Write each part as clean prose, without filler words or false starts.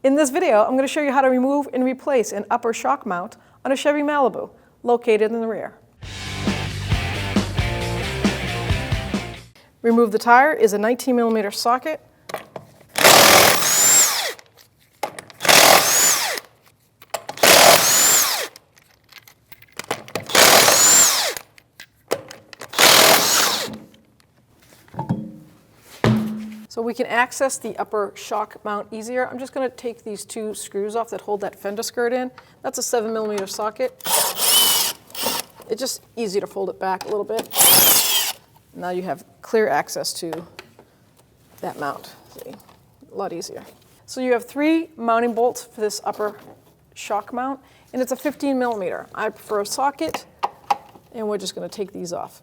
In this video, I'm going to show you how to remove and replace an upper shock mount on a Chevy Malibu located in the rear. Remove the tire is a 19mm socket. So we can access the upper shock mount easier. I'm just going to take these two screws off that hold that fender skirt in. That's a 7mm socket. It's just easy to fold it back a little bit. Now you have clear access to that mount. See, a lot easier. So you have 3 mounting bolts for this upper shock mount, and it's a 15mm. I prefer a socket, and we're just going to take these off.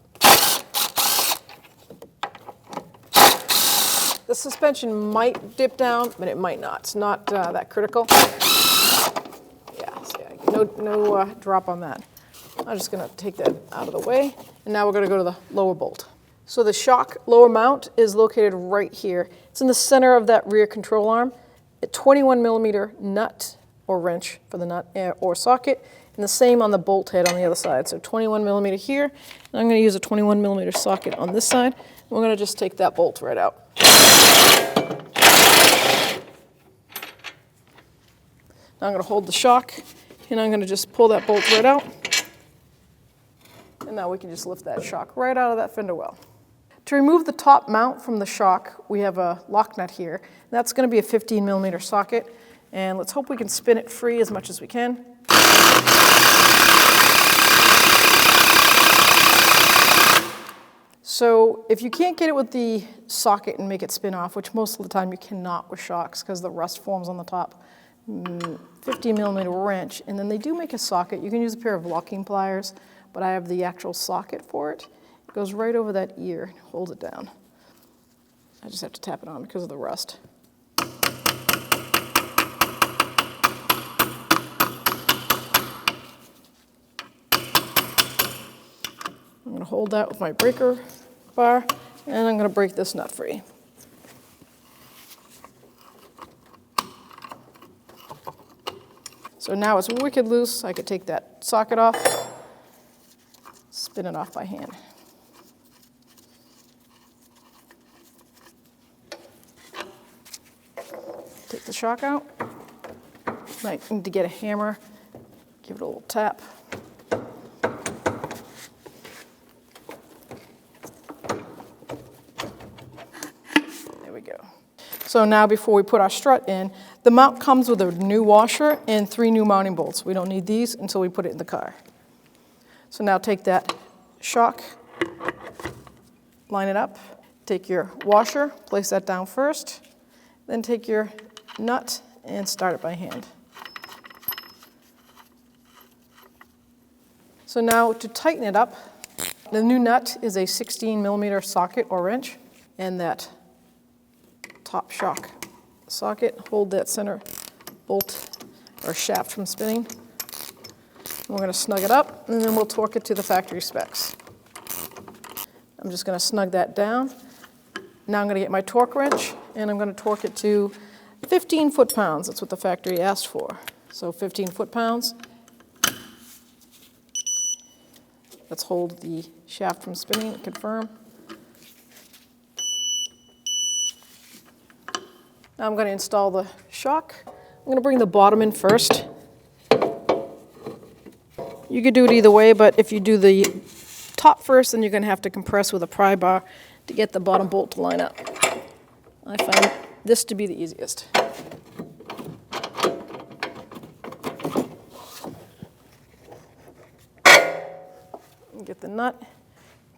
The suspension might dip down, but it might not. It's not that critical. Yeah, so no drop on that. I'm just going to take that out of the way, and now we're going to go to the lower bolt. So the shock lower mount is located right here. It's in the center of that rear control arm. A 21mm nut or wrench for the nut or socket, and the same on the bolt head on the other side. So 21mm here, and I'm going to use a 21mm socket on this side. And we're going to just take that bolt right out. Now I'm going to hold the shock, and I'm going to just pull that bolt right out. And now we can just lift that shock right out of that fender well. To remove the top mount from the shock, we have a lock nut here. And that's going to be a 15mm socket. And let's hope we can spin it free as much as we can. So if you can't get it with the socket and make it spin off, which most of the time you cannot with shocks because the rust forms on the top, 15mm wrench, and then they do make a socket. You can use a pair of locking pliers, but I have the actual socket for it. It goes right over that ear and holds it down. I just have to tap it on because of the rust. I'm going to hold that with my breaker bar, and I'm going to break this nut free. So now it's wicked loose. I could take that socket off, spin it off by hand. Take the shock out. Might need to get a hammer, give it a little tap. There we go. So now before we put our strut in, the mount comes with a new washer and 3 new mounting bolts. We don't need these until we put it in the car. So now take that shock, line it up, take your washer, place that down first, then take your nut and start it by hand. So now to tighten it up, the new nut is a 16mm socket or wrench, and that top shock socket, hold that center bolt or shaft from spinning. We're going to snug it up, and then we'll torque it to the factory specs. I'm just going to snug that down. Now I'm going to get my torque wrench, and I'm going to torque it to 15 foot-pounds. That's what the factory asked for. So 15 foot-pounds. Let's hold the shaft from spinning and confirm. Now I'm going to install the shock. I'm going to bring the bottom in first. You could do it either way, but if you do the top first, then you're going to have to compress with a pry bar to get the bottom bolt to line up. I find this to be the easiest. Get the nut,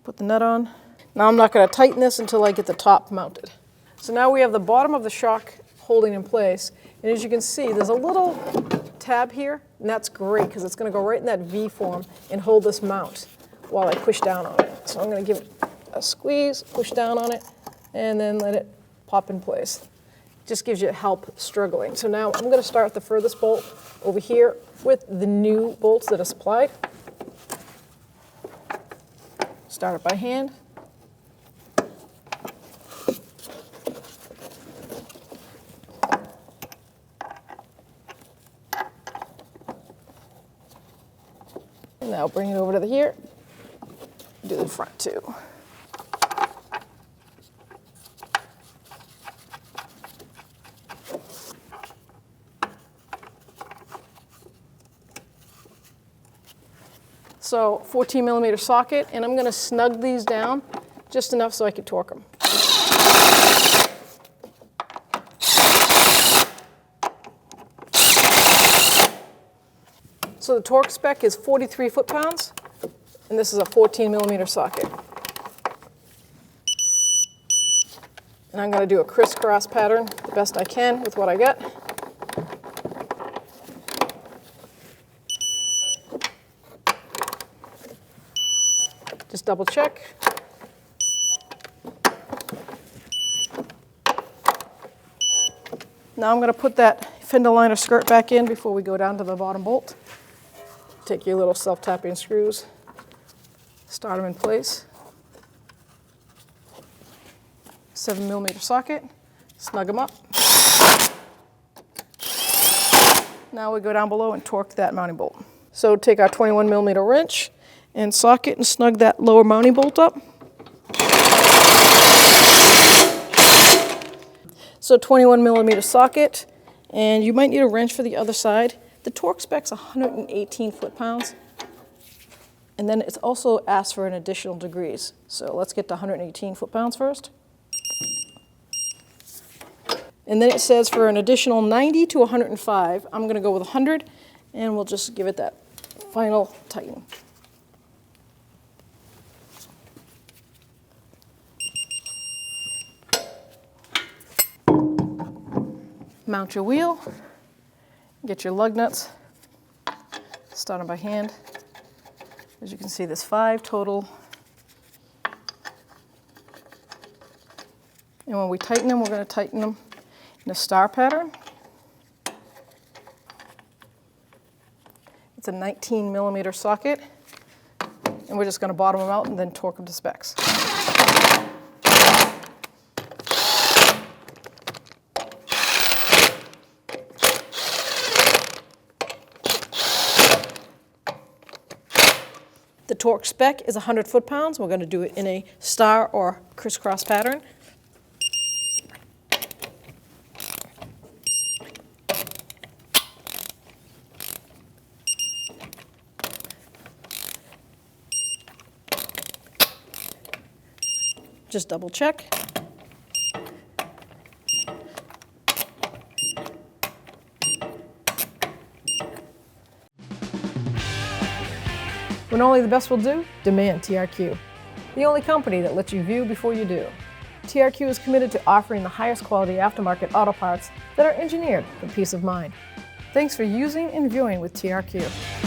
put the nut on. Now I'm not going to tighten this until I get the top mounted. So now we have the bottom of the shock holding in place, and as you can see, there's a little tab here, and that's great because it's going to go right in that V form and hold this mount while I push down on it. So I'm going to give it a squeeze, push down on it, and then let it pop in place. Just gives you help struggling. So now I'm going to start the furthest bolt over here with the new bolts that are supplied. Start it by hand. And now bring it over to here. Do the front too. So 14 millimeter socket, and I'm going to snug these down just enough so I can torque them. So the torque spec is 43 foot-pounds, and this is a 14 millimeter socket. And I'm going to do a crisscross pattern the best I can with what I got. Just double check. Now I'm going to put that fender liner skirt back in before we go down to the bottom bolt. Take your little self-tapping screws, start them in place. 7 millimeter socket, snug them up. Now we go down below and torque that mounting bolt. So take our 21 millimeter wrench and socket and snug that lower mounting bolt up. So 21 millimeter socket, and you might need a wrench for the other side. The torque spec's 118 foot-pounds, and then it's also asked for an additional degrees. So let's get to 118 foot-pounds first. And then it says for an additional 90 to 105, I'm going to go with 100, and we'll just give it that final tighten. Mount your wheel, get your lug nuts, starting by hand. As you can see, there's 5 total. And when we tighten them, we're going to tighten them in a star pattern. It's a 19 millimeter socket, and we're just going to bottom them out and then torque them to specs. The torque spec is 100 foot-pounds. We're going to do it in a star or crisscross pattern. Just double check. When only the best will do, demand TRQ. The only company that lets you view before you do. TRQ is committed to offering the highest quality aftermarket auto parts that are engineered for peace of mind. Thanks for using and viewing with TRQ.